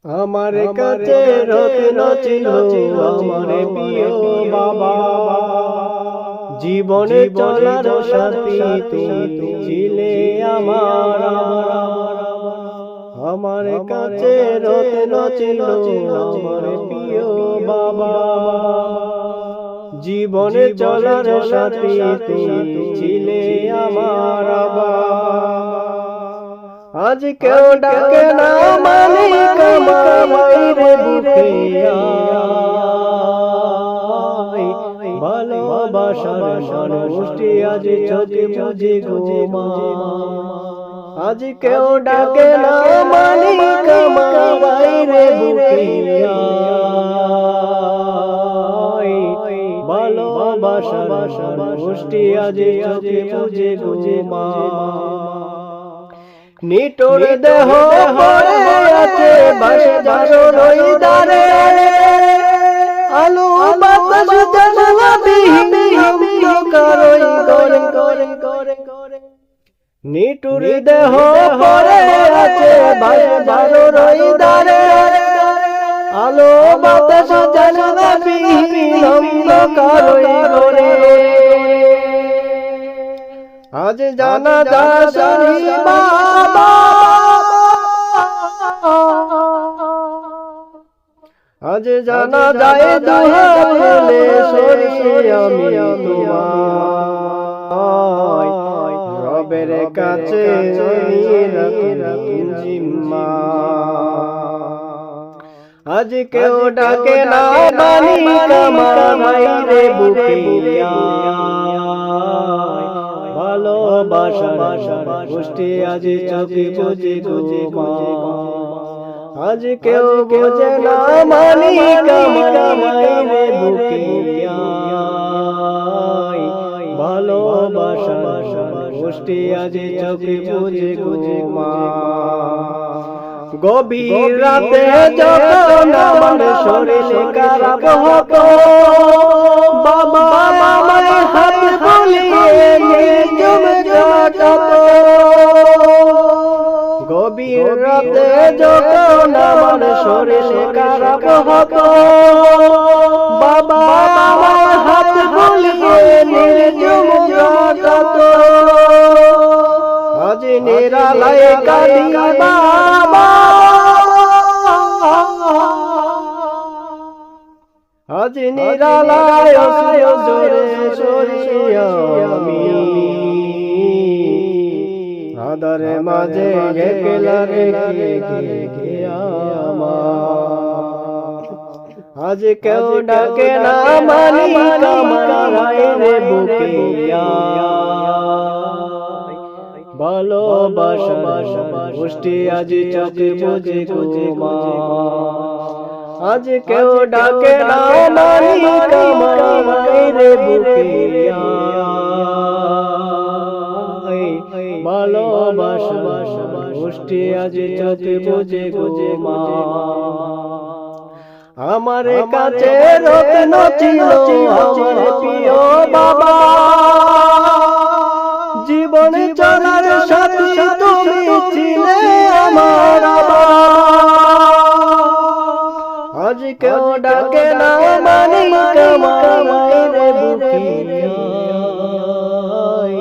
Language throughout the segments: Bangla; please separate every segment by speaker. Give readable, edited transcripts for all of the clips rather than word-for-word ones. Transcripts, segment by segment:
Speaker 1: আমার কাছে রত্ন ছিল আমার প্রিয় বাবা, জীবনে চলার সাথী তুমি ছিলে আমার। আমার কাছে রত্ন ছিল আমার প্রিয় বাবা, জীবনে চলার সাথী তুমি ছিলে আমার। আজ কেউ ডাকে না মালিক আমার মায়ের বুকে আয়, ভালোবাসার মানুষটি আজ চোখে মুজে ঘুমায়। আজ কেউ ডাকে না মালিক আমার মায়ের বুকে আয়, ভালোবাসার মানুষটি আজ চোখে মুজে ঘুমায়। নিটোর দেহ পড়ে আছে বাসে বাসরই দারে, আলো বাতাস জানলা বিহীন অন্ধকারই করে করে। নিটোর দেহ পড়ে আছে বাসে বাসরই দারে, আলো বাতাস জানলা বিহীন অন্ধকারই করে। আজ জানাজা শুনি বাবা, আজ জানাজায় দুহাত তুলে সরি আমি তোমায়, রবের কাছে রাখুন জিম্মা। আজ কেউ ডাকে না মালিক আমার মায়ের বুকে ভালোবাসার গোষ্ঠী আজ চোখে বুঝে ঘুমায়। আজ কেউ বোঝে না মালিক আমার মায়ের বুকে আয়, ভালোবাসার গোষ্ঠী আজ চোখে বুঝে ঘুমায়। গভীর রাতে যখন আমার শরীর খারাপ হতো, বাবা আমায় হাত বুলিয়ে নিঝুম কাটাতো। গভীর রাতে যখন আমার শরীর খারাপ হতো, বাবা আমায় হাত বুলিয়ে নিঝুম কাটাতো। আজ নিরালায় কাঁদি বাবা, আজ নিরালায় জোরে সরিয়া আমি আধারে মাঝে একলা রেখে আমার। আজ কেউ ডাকে না মালিক আমার মায়ের বুকে আয়, ভালোবাসার গোষ্ঠী আজ চোখে বুঝে ঘুমায়। আজ কেউ ডাকে না মালিক আমার মায়ের বুকে আয়, ভালোবাসার গোষ্ঠী আজ চোখে বুঝে ঘুমায়। আমার কাছে রত্ন ছিল আমার প্রিয় বাবা, জীবনে চলার সাথী তুমি ছিলে আমার। আজ কেউ ডাকে না মালিক আমার মায়ের বুকে আয়,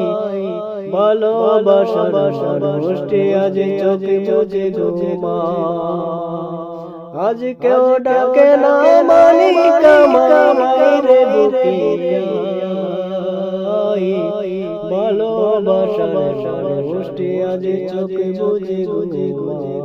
Speaker 1: ভালোবাসার গোষ্ঠী আজ চোখে বুঝে ঘুমায়। আজ কেউ ডাকে না মালিক আমার মায়ের বুকে আয়, ভালোবাসার গোষ্ঠী আজ চোখে বুঝে ঘুমায়।